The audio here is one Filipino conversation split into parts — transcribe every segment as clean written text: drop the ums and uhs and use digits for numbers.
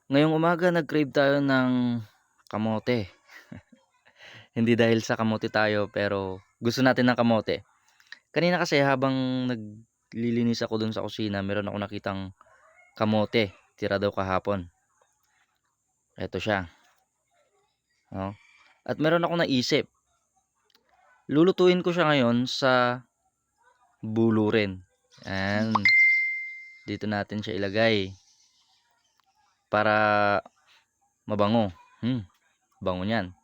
Ngayong umaga nag-crave tayo ng kamote. Hindi dahil sa kamote tayo pero gusto natin ng kamote. Kanina kasi habang naglilinis ako dun sa kusina, meron ako nakitang kamote, tira daw kahapon. Eto siya, no? At meron ako naisip, lulutuin ko siya ngayon sa bulo rin. Ayan, dito natin siya ilagay para mabango. Bango niyan.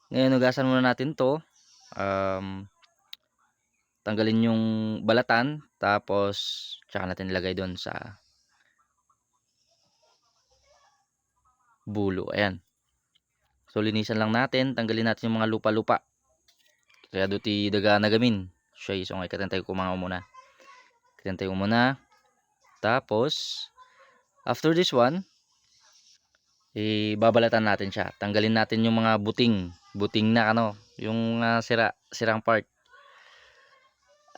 Ngayon hugasan muna natin 'to. Um, Tanggalin yung balatan tapos tsaka natin ilagay doon sa bulo. Ayan. So linisan lang natin, tanggalin natin yung mga lupa-lupa. Kaya duti daga nagamin. Siya so ngay katantay ko mga muna. Katantay ko muna. Tapos after this one, babalatan natin siya. Tanggalin natin yung mga buting na ano, yung sirang part.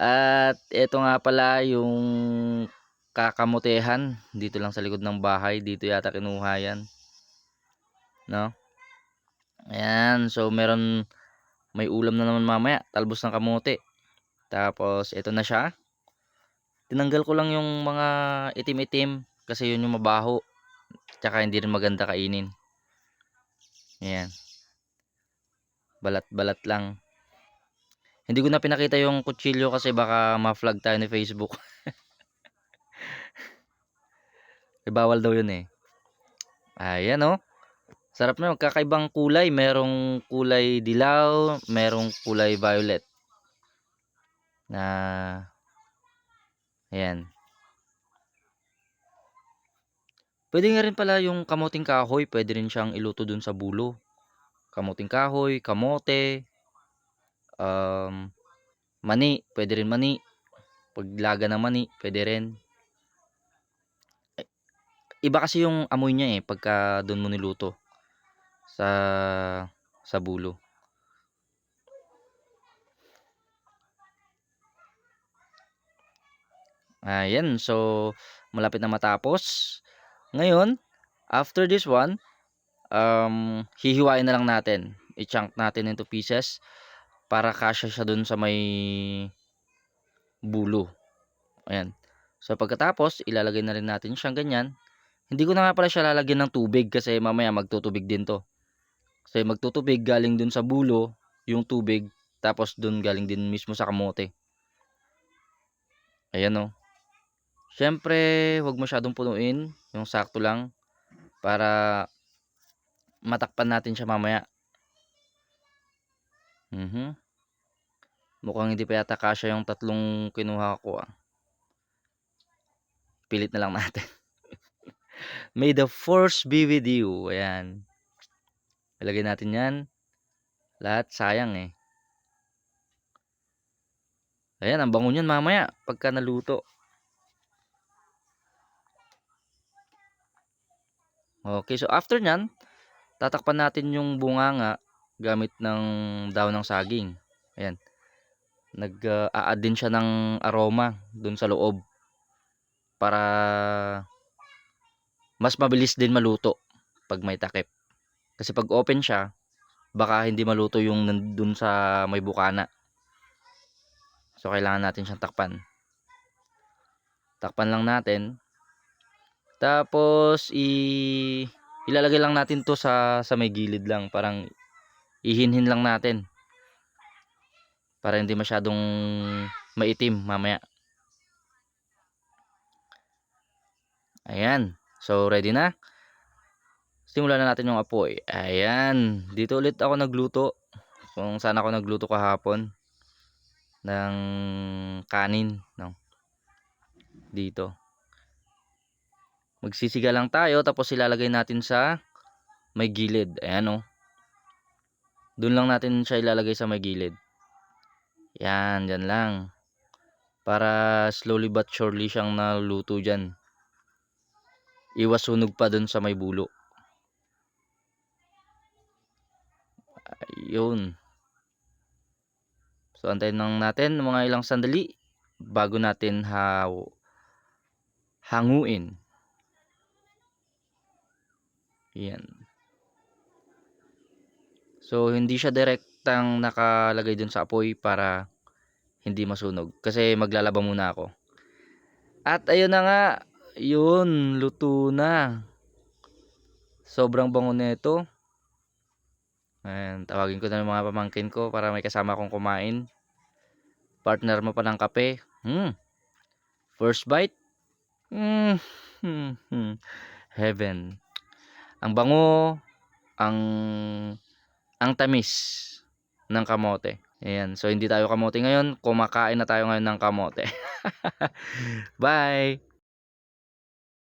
At ito nga pala yung kakamutehan dito lang sa likod ng bahay, dito yata kinuha yan, no? Ayan, so may ulam na naman mamaya, talbos ng kamote. Tapos ito na siya. Tinanggal ko lang yung mga itim-itim kasi yun yung mabaho. Tsaka hindi rin maganda kainin. Ayan, balat-balat lang. Hindi ko na pinakita yung kutsilyo kasi baka ma-flag tayo ni Facebook. Bawal daw yun eh. Ayan oh. Sarap na, magkakaibang kulay. Merong kulay dilaw, merong kulay violet. Na ayan. Pwede nga rin pala yung kamuting kahoy, pwede rin siyang iluto dun sa bulo. Kamuting kahoy, kamote, mani, pwede rin mani. Paglaga ng mani, pwede rin. Iba kasi yung amoy niya eh pagka doon mo niluto sa bulo. Ayan, so malapit na matapos. Ngayon, after this one, hihiwain na lang natin. I-chunk natin into pieces para kasya siya dun sa may bulo. Ayan. So pagkatapos, ilalagay na rin natin siyang ganyan. Hindi ko na nga pala siya lalagyan ng tubig kasi mamaya magtutubig din to. Kasi magtutubig galing dun sa bulo, yung tubig, tapos dun galing din mismo sa kamote. Ayan o. Siyempre, huwag masyadong punuin, yung sakto lang para matakpan natin siya mamaya. Mukhang hindi pa yata kasya yung tatlong kinuha ko. Pilit na lang natin. May the force be with you. Ayan. Ilagay natin yan. Lahat sayang eh. Ayan, ang bango niyan mamaya pagka naluto. Okay, so after nyan, tatakpan natin yung bunganga gamit ng daon ng saging. Ayan. Nag-a-add din siya ng aroma dun sa loob para mas mabilis din maluto pag may takip. Kasi pag open siya, baka hindi maluto yung dun sa may bukana. So kailangan natin siyang takpan. Takpan lang natin. Tapos ilalagay lang natin 'to sa may gilid lang, parang ihinhin lang natin para hindi masyadong maitim mamaya. Ayan. So ready na. Simulan na natin yung apoy. Ayan. Dito ulit ako nagluto. Kung saan ako nagluto kahapon ng kanin, no? Dito. Magsisiga lang tayo tapos ilalagay natin sa may gilid. Ayan oh. Doon lang natin siya ilalagay sa may gilid. Yan, dyan lang. Para slowly but surely siyang naluto dyan. Iwas sunog pa dun sa may bulo. Ayun. So antayin lang natin mga ilang sandali bago natin hanguin. Yan. So, hindi siya direktang nakalagay dun sa apoy para hindi masunog. Kasi maglalaba muna ako. At ayun na nga, yun, luto na. Sobrang bango nito. Ayan, tawagin ko na ng mga pamangkin ko para may kasama akong kumain. Partner mo pa ng kape. First bite. Mm, hmm, hmm. Heaven. Ang bango, ang tamis ng kamote. Ayan, so hindi tayo kamote ngayon, kumakain na tayo ngayon ng kamote. Bye.